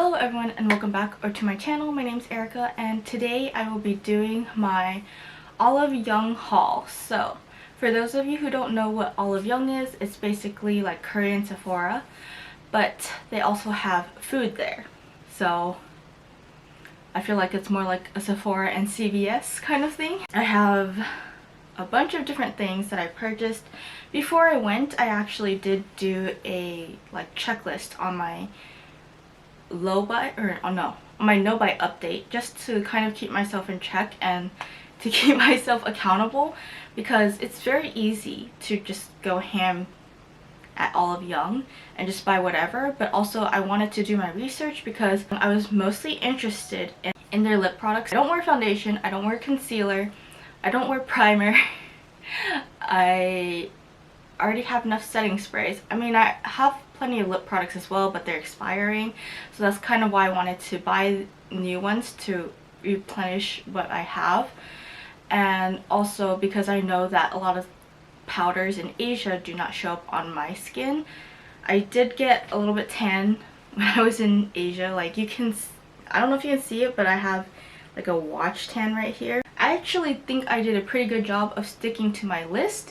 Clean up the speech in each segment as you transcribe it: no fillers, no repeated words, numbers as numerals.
Hello everyone and welcome back to my channel. My name is Erica and today I will be doing my Olive Young haul. So for those of you who don't know what Olive Young is, it's basically like Korean Sephora, but they also have food there. So I feel like it's more like a Sephora and CVS kind of thing. I have a bunch of different things that I purchased. Before I went, I actually did do a checklist on my my no buy update, just to kind of keep myself in check and to keep myself accountable, because it's very easy to just go ham at Olive Young and just buy whatever. But also I wanted to do my research because I was mostly interested in their lip products. I don't wear foundation, I don't wear concealer, I don't wear primer. I already have enough setting sprays. I mean, I have plenty of lip products as well, but they're expiring, so that's kind of why I wanted to buy new ones to replenish what I have. And also because I know that a lot of powders in Asia do not show up on my skin. I did get a little bit tan when I was in Asia. Like, you can, I don't know if you can see it, but I have like a watch tan right here. I actually think I did a pretty good job of sticking to my list.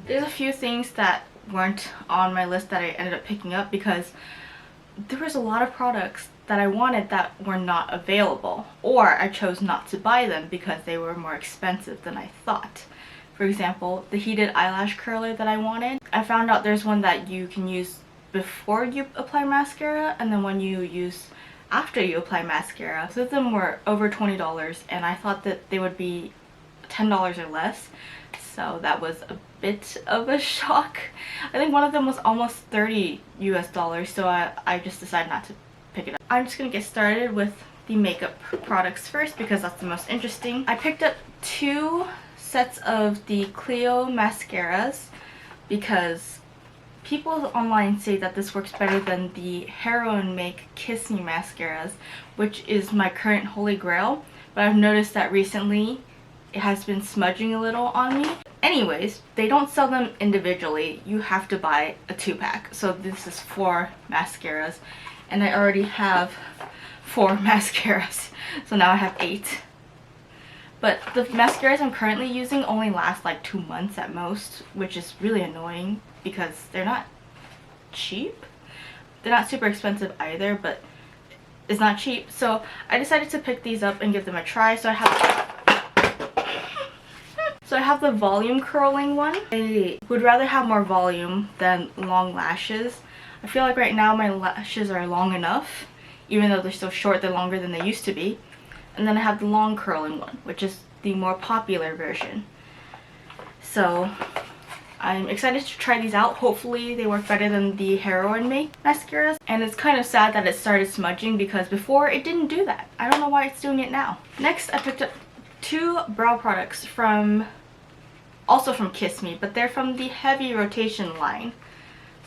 There's a few things that weren't on my list that I ended up picking up because there was a lot of products that I wanted that were not available, or I chose not to buy them because they were more expensive than I thought. For example, the heated eyelash curler that I wanted, I found out there's one that you can use before you apply mascara and then one you use after you apply mascara. Both of them were over $20 and I thought that they would be $10 or less, so that was a bit of a shock. I think one of them was almost $30 US, so I just decided not to pick it up. I'm just gonna get started with the makeup products first because that's the most interesting. I picked up 2 sets of the CLIO mascaras because people online say that this works better than the Heroin Make Kiss Me mascaras, which is my current holy grail, but I've noticed that recently it has been smudging a little on me. Anyways, they don't sell them individually. You have to buy a 2-pack. So this is 4 mascaras and I already have 4 mascaras. So now I have 8. But the mascaras I'm currently using only last like 2 months at most, which is really annoying because they're not cheap. They're not super expensive either, but it's not cheap. So I decided to pick these up and give them a try. So I have the volume curling one. I would rather have more volume than long lashes. I feel like right now my lashes are long enough. Even though they're still short, they're longer than they used to be. And then I have the long curling one, which is the more popular version. So I'm excited to try these out. Hopefully they work better than the Heroin Make mascaras. And it's kind of sad that it started smudging because before it didn't do that. I don't know why it's doing it now. Next, I picked up 2 brow products also from Kiss Me, but they're from the Heavy Rotation line.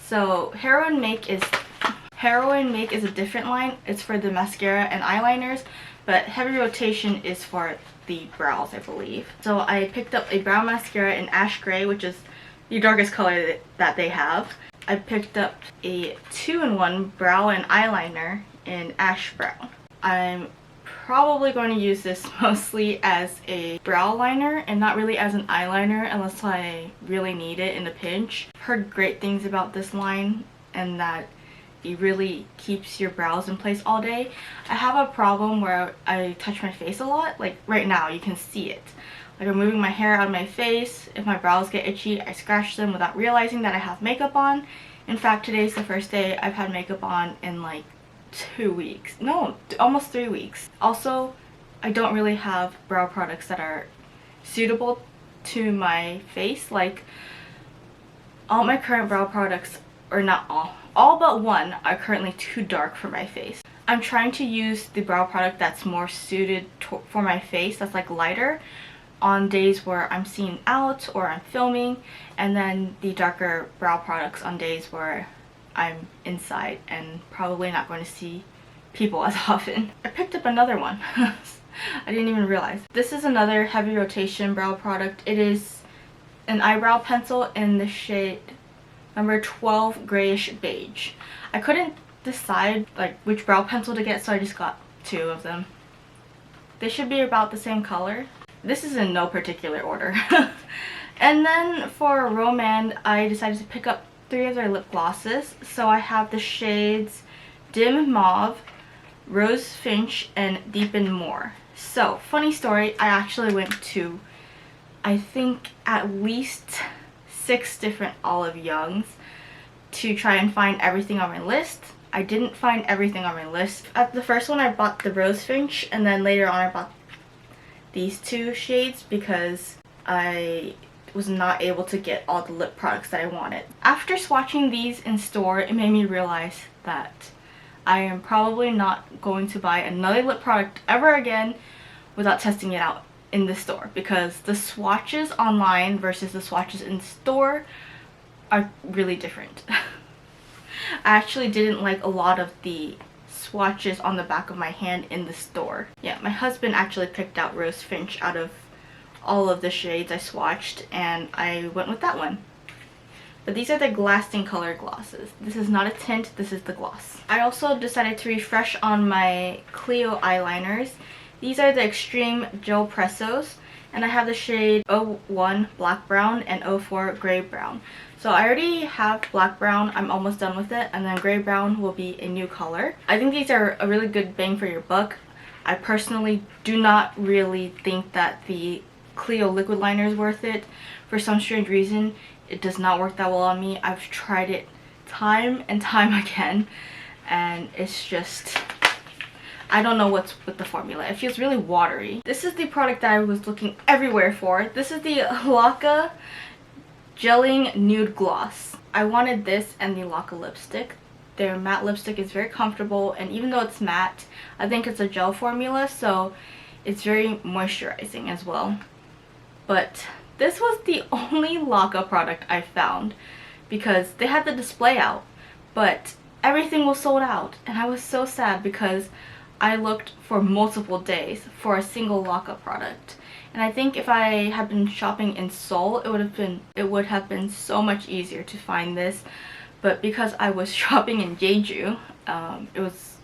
So Heroin Make is a different line. It's for the mascara and eyeliners, but Heavy Rotation is for the brows, I believe. So I picked up a brow mascara in Ash Gray, which is the darkest color that they have. I picked up a 2-in-1 brow and eyeliner in Ash Brown. I'm probably going to use this mostly as a brow liner and not really as an eyeliner unless I really need it in a pinch. I've heard great things about this line and that it really keeps your brows in place all day. I have a problem where I touch my face a lot. Like right now you can see it. Like I'm moving my hair out of my face. If my brows get itchy, I scratch them without realizing that I have makeup on. In fact, today's the first day I've had makeup on in like 2 weeks. No, almost 3 weeks. Also, I don't really have brow products that are suitable to my face. Like, all my current brow products, or not all but one are currently too dark for my face. I'm trying to use the brow product that's more suited for my face, that's like lighter, on days where I'm seen out or I'm filming, and then the darker brow products on days where I'm inside and probably not going to see people as often. I picked up another one. I didn't even realize. This is another heavy rotation brow product. It is an eyebrow pencil in the shade number 12 Grayish Beige. I couldn't decide like which brow pencil to get, so I just got two of them. They should be about the same color. This is in no particular order. And then for Rom&nd, I decided to pick up 3 of their lip glosses. So I have the shades Dim Mauve, Rose Finch, and Deepen Moor. So, funny story, I actually went to, I think, at least 6 different Olive Youngs to try and find everything on my list. I didn't find everything on my list. At the first one I bought the Rose Finch, and then later on I bought these 2 shades because I was not able to get all the lip products that I wanted. After swatching these in store, it made me realize that I am probably not going to buy another lip product ever again without testing it out in the store, because the swatches online versus the swatches in store are really different. I actually didn't like a lot of the swatches on the back of my hand in the store. Yeah, my husband actually picked out Rose Finch out of all of the shades I swatched, and I went with that one. But these are the Glasting color glosses. This is not a tint, this is the gloss. I also decided to refresh on my CLIO eyeliners. These are the Extreme Gel Pressos, and I have the shade 01 Black Brown and 04 Gray Brown. So I already have Black Brown, I'm almost done with it, and then Gray Brown will be a new color. I think these are a really good bang for your buck. I personally do not really think that the CLIO liquid liner is worth it. For some strange reason, it does not work that well on me. I've tried it time and time again, and it's just, I don't know what's with the formula. It feels really watery. This is the product that I was looking everywhere for. This is the Laka Gelling Nude Gloss. I wanted this and the Laka lipstick. Their matte lipstick is very comfortable, and even though it's matte, I think it's a gel formula, so it's very moisturizing as well. But this was the only Laka product I found because they had the display out, but everything was sold out, and I was so sad because I looked for multiple days for a single Laka product. And I think if I had been shopping in Seoul, it would have been so much easier to find this. But because I was shopping in Jeju, it was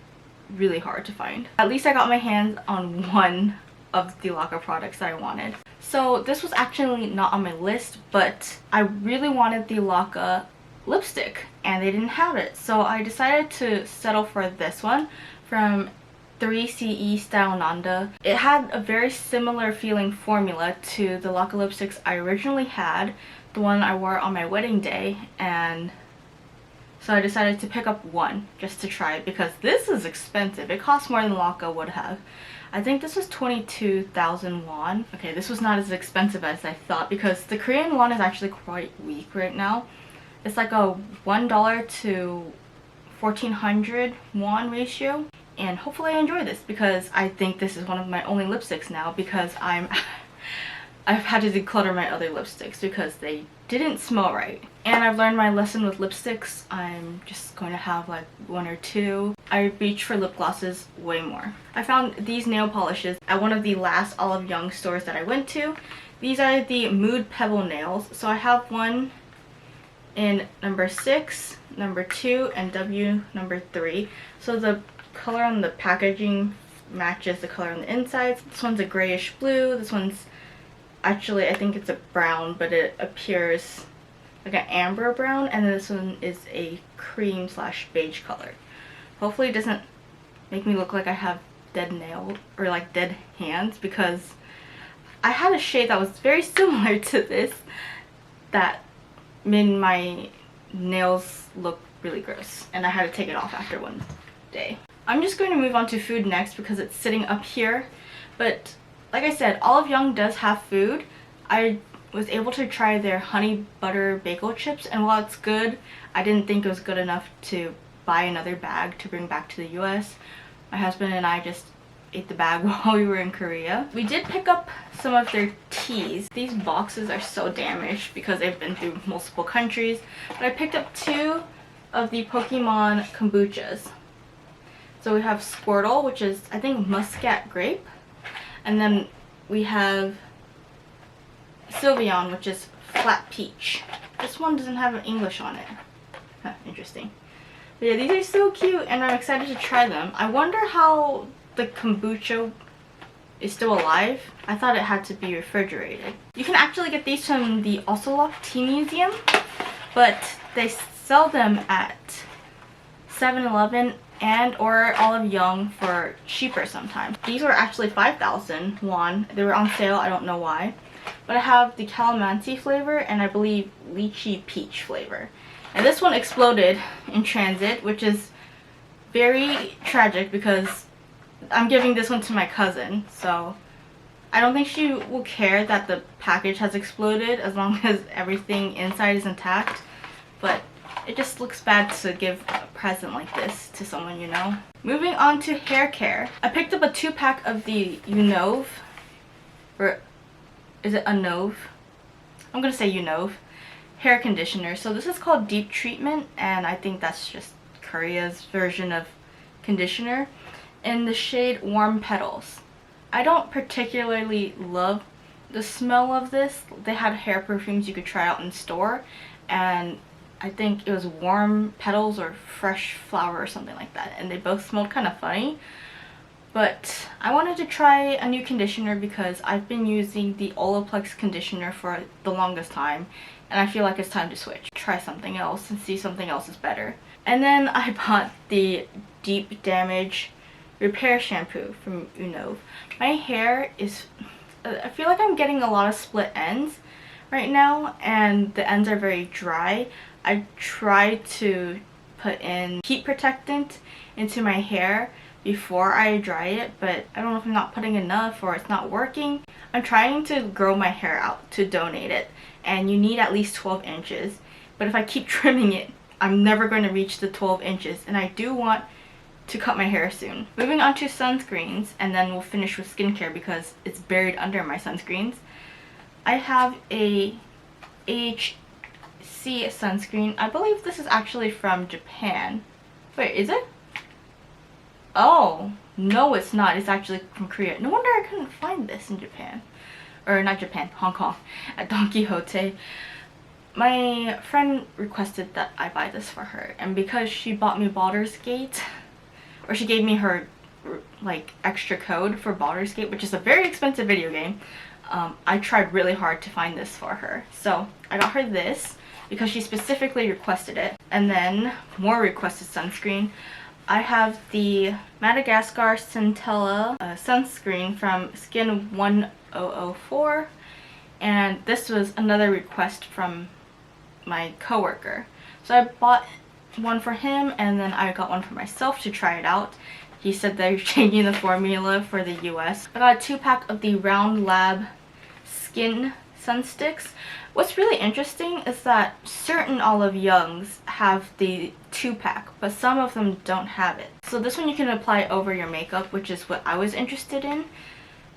really hard to find. At least I got my hands on one of the Laka products that I wanted. So this was actually not on my list, but I really wanted the Laka lipstick and they didn't have it. So I decided to settle for this one from 3CE Style Nanda. It had a very similar feeling formula to the Laka lipsticks I originally had, the one I wore on my wedding day, and so I decided to pick up one just to try it because this is expensive. It costs more than Laka would have. I think this was 22,000 won. Okay, this was not as expensive as I thought because the Korean won is actually quite weak right now. It's like a $1 to 1,400 won ratio. And hopefully I enjoy this because I think this is one of my only lipsticks now because I've had to declutter my other lipsticks because they didn't smell right. And I've learned my lesson with lipsticks. I'm just going to have like 1 or 2. I reach for lip glosses way more. I found these nail polishes at one of the last Olive Young stores that I went to. These are the Mood Pebble nails. So I have one in number 6, number 2, and W number 3. So the color on the packaging matches the color on the insides. This one's a grayish blue. This one's actually, I think it's a brown, but it appears like an amber brown, and then this one is a cream / beige color. Hopefully it doesn't make me look like I have dead nails or like dead hands, because I had a shade that was very similar to this that made my nails look really gross, and I had to take it off after one day. I'm just going to move on to food next because it's sitting up here, but like I said, Olive Young does have food. I was able to try their honey butter bagel chips, and while it's good, I didn't think it was good enough to buy another bag to bring back to the US. My husband and I just ate the bag while we were in Korea. We did pick up some of their teas. These boxes are so damaged because they've been through multiple countries, but I picked up 2 of the Pokemon kombuchas. So we have Squirtle, which is, I think, Muscat Grape. And then we have Sylveon, which is Flat Peach. This one doesn't have an English on it. Huh, interesting. But yeah, these are so cute and I'm excited to try them. I wonder how the kombucha is still alive. I thought it had to be refrigerated. You can actually get these from the Ocelot Tea Museum, but they sell them at 7-Eleven and or Olive Young for cheaper sometimes. These were actually 5,000 won. They were on sale, I don't know why. But I have the calamansi flavor and I believe lychee peach flavor. And this one exploded in transit, which is very tragic because I'm giving this one to my cousin. So I don't think she will care that the package has exploded as long as everything inside is intact. But it just looks bad to give a present like this to someone, you know. Moving on to hair care. I picked up a 2-pack of the Unove, or is it Unove? I'm gonna say Unove hair conditioner. So this is called Deep Treatment, and I think that's just Korea's version of conditioner in the shade Warm Petals. I don't particularly love the smell of this. They had hair perfumes you could try out in store, and I think it was Warm Petals or Fresh Flower or something like that, and they both smelled kind of funny. But I wanted to try a new conditioner because I've been using the Olaplex conditioner for the longest time, and I feel like it's time to switch. Try something else and see something else is better. And then I bought the Deep Damage Repair Shampoo from Unove. My hair is, I feel like I'm getting a lot of split ends right now, and the ends are very dry. I tried to put in heat protectant into my hair before I dry it, but I don't know if I'm not putting enough or it's not working. I'm trying to grow my hair out to donate it, and you need at least 12 inches. But if I keep trimming it, I'm never going to reach the 12 inches, and I do want to cut my hair soon. Moving on to sunscreens, and then we'll finish with skincare because it's buried under my sunscreens. I have a AHC sunscreen. I believe this is actually from Japan. Wait, is it? Oh, no it's not. It's actually from Korea. No wonder I couldn't find this in Japan. Or not Japan, Hong Kong. At Don Quixote. My friend requested that I buy this for her. And because she bought me Baldur's Gate, or she gave me her like extra code for Baldur's Gate, which is a very expensive video game, I tried really hard to find this for her. So I got her this because she specifically requested it. And then more requested sunscreen. I have the Madagascar Centella sunscreen from Skin 1004, and this was another request from my coworker. So I bought one for him and then I got one for myself to try it out. He said they're changing the formula for the US. I got a 2-pack of the Round Lab Skin Sun Sticks. What's really interesting is that certain Olive Youngs have the 2-pack, but some of them don't have it. So this one you can apply over your makeup, which is what I was interested in,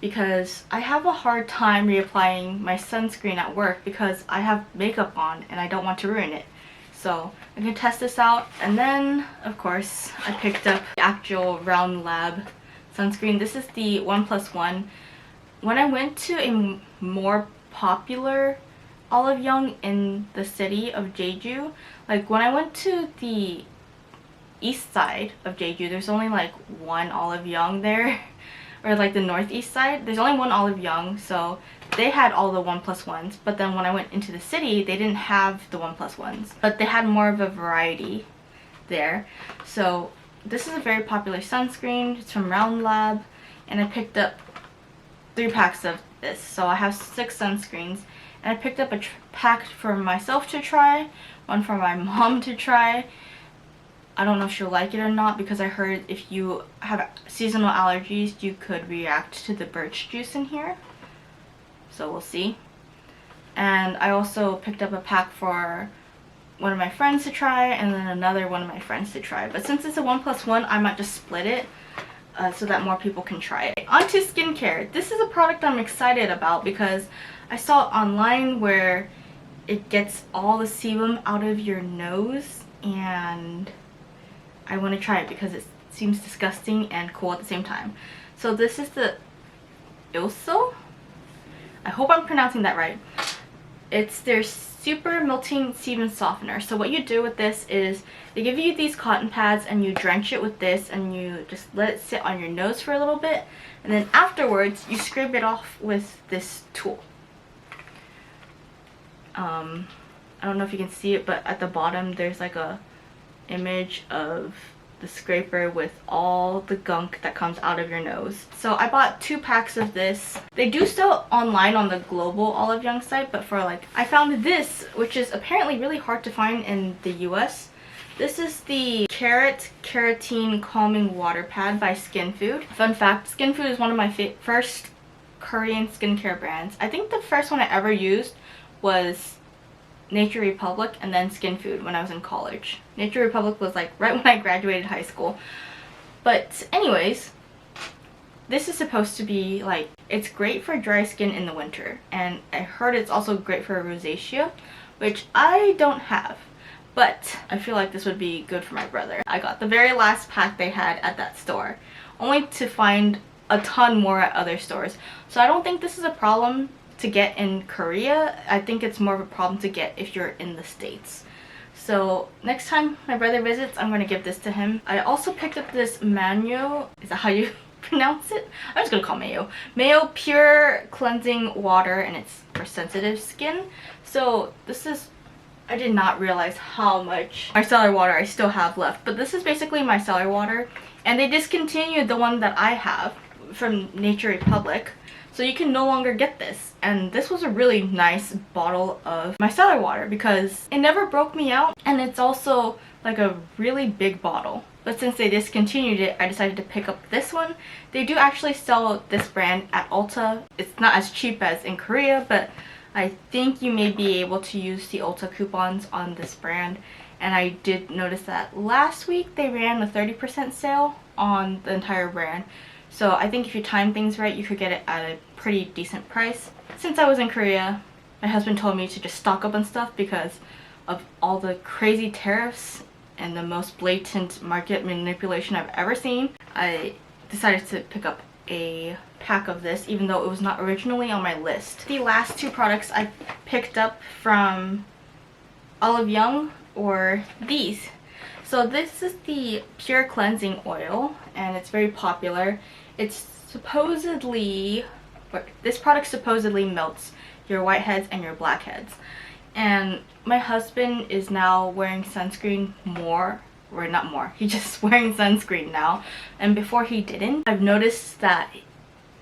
because I have a hard time reapplying my sunscreen at work because I have makeup on and I don't want to ruin it. So I can test this out. And then, of course, I picked up the actual Round Lab sunscreen. This is the 1+1. When I went to a more popular Olive Young in the city of Jeju, like when I went to the east side of Jeju, there's only like one Olive Young there, or like the northeast side, there's only one Olive Young, so they had all the 1+1s. But then when I went into the city, they didn't have the 1+1s, but they had more of a variety there. So this is a very popular sunscreen. It's from Round Lab, and I picked up 3 packs of this, so I have 6 sunscreens. And I picked up a pack for myself to try, one for my mom to try. I don't know if she'll like it or not, because I heard if you have seasonal allergies, you could react to the birch juice in here. So we'll see. And I also picked up a pack for one of my friends to try, and then another one of my friends to try. But since it's a 1+1, I might just split it so that more people can try it. On to skincare. This is a product I'm excited about because I saw online where it gets all the sebum out of your nose, and I want to try it because it seems disgusting and cool at the same time. So this is the Ilso. I hope I'm pronouncing that right. It's their super melting sebum softener. So what you do with this is they give you these cotton pads and you drench it with this and you just let it sit on your nose for a little bit, and then afterwards you scrape it off with this tool. I don't know if you can see it, but at the bottom there's like a image of the scraper with all the gunk that comes out of your nose. So I bought 2 packs of this. They do sell online on the global Olive Young site, but for like, I found this, which is apparently really hard to find in the US. This is the Carrot Keratin Calming Water Pad by Skin Food. Fun fact, Skin Food is one of my first Korean skincare brands. I think the first one I ever used was Nature Republic and then Skin Food when I was in college. Nature Republic was like right when I graduated high school. But anyways, this is supposed to be like, it's great for dry skin in the winter, and I heard it's also great for rosacea, which I don't have, but I feel like this would be good for my brother. I got the very last pack they had at that store, only to find a ton more at other stores. So I don't think this is a problem to get in Korea. I think it's more of a problem to get if you're in the States. So next time my brother visits, I'm going to give this to him. I also picked up this Mayo, is that how you pronounce it? I'm just going to call Mayo. Mayo Pure Cleansing Water, and it's for sensitive skin. So this is, I did not realize how much micellar water I still have left, but this is basically micellar water, and they discontinued the one that I have from Nature Republic. So you can no longer get this, and this was a really nice bottle of micellar water because it never broke me out, and it's also like a really big bottle. But since they discontinued it, I decided to pick up this one. They do actually sell this brand at Ulta. It's not as cheap as in Korea, but I think you may be able to use the Ulta coupons on this brand. And I did notice that last week they ran a 30% sale on the entire brand. So I think if you time things right, you could get it at a pretty decent price. Since I was in Korea, my husband told me to just stock up on stuff because of all the crazy tariffs and the most blatant market manipulation I've ever seen. I decided to pick up a pack of this, even though it was not originally on my list. The last 2 products I picked up from Olive Young were these. So this is the Pure Cleansing Oil, and it's very popular. It's supposedly, this product supposedly melts your whiteheads and your blackheads. And my husband is now wearing sunscreen more, or not more, he's just wearing sunscreen now. And before he didn't. I've noticed that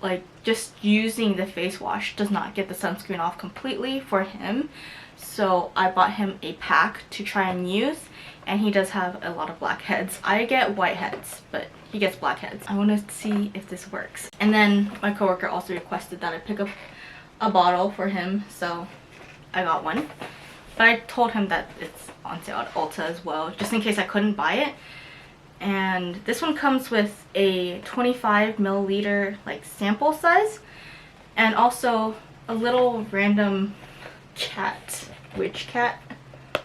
like just using the face wash does not get the sunscreen off completely for him. So I bought him a pack to try and use, and he does have a lot of blackheads. I get whiteheads, but he gets blackheads. I want to see if this works. And then my coworker also requested that I pick up a bottle for him, so I got one. But I told him that it's on sale at Ulta as well, just in case I couldn't buy it. And this one comes with a 25 milliliter like sample size, and also a little random cat, witch cat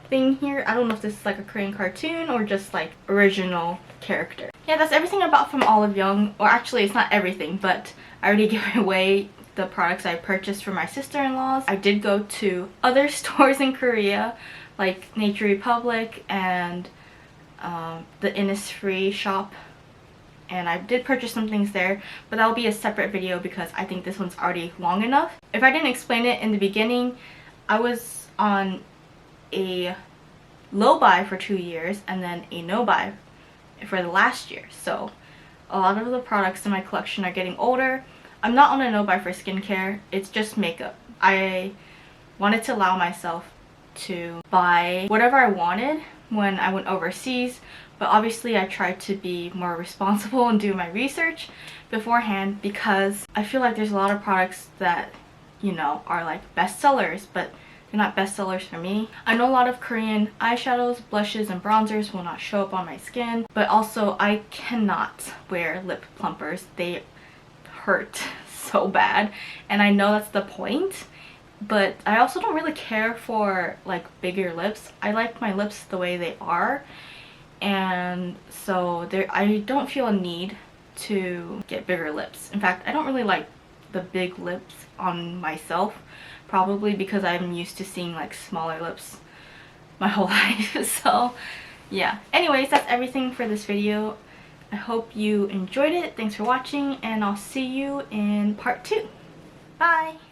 thing here. I don't know if this is like a Korean cartoon or just like original character. Yeah, that's everything I bought from Olive Young. Or actually, it's not everything, but I already gave away the products I purchased for my sister-in-laws. I did go to other stores in Korea, like Nature Republic and the Innisfree shop, and I did purchase some things there, but that'll be a separate video because I think this one's already long enough. If I didn't explain it in the beginning, I was on a low buy for 2 years and then a no buy for the last year. So a lot of the products in my collection are getting older. I'm not on a no buy for skincare, it's just makeup. I wanted to allow myself to buy whatever I wanted when I went overseas, but obviously I tried to be more responsible and do my research beforehand, because I feel like there's a lot of products that, you know, are like bestsellers, but they're not bestsellers for me. I know a lot of Korean eyeshadows, blushes, and bronzers will not show up on my skin, but also I cannot wear lip plumpers. They hurt so bad, and I know that's the point, but I also don't really care for like bigger lips. I like my lips the way they are, and so I don't feel a need to get bigger lips. In fact, I don't really like the big lips on myself, probably because I'm used to seeing like smaller lips my whole life. So yeah, anyways, that's everything for this video. I hope you enjoyed it. Thanks for watching, and I'll see you in part 2. Bye!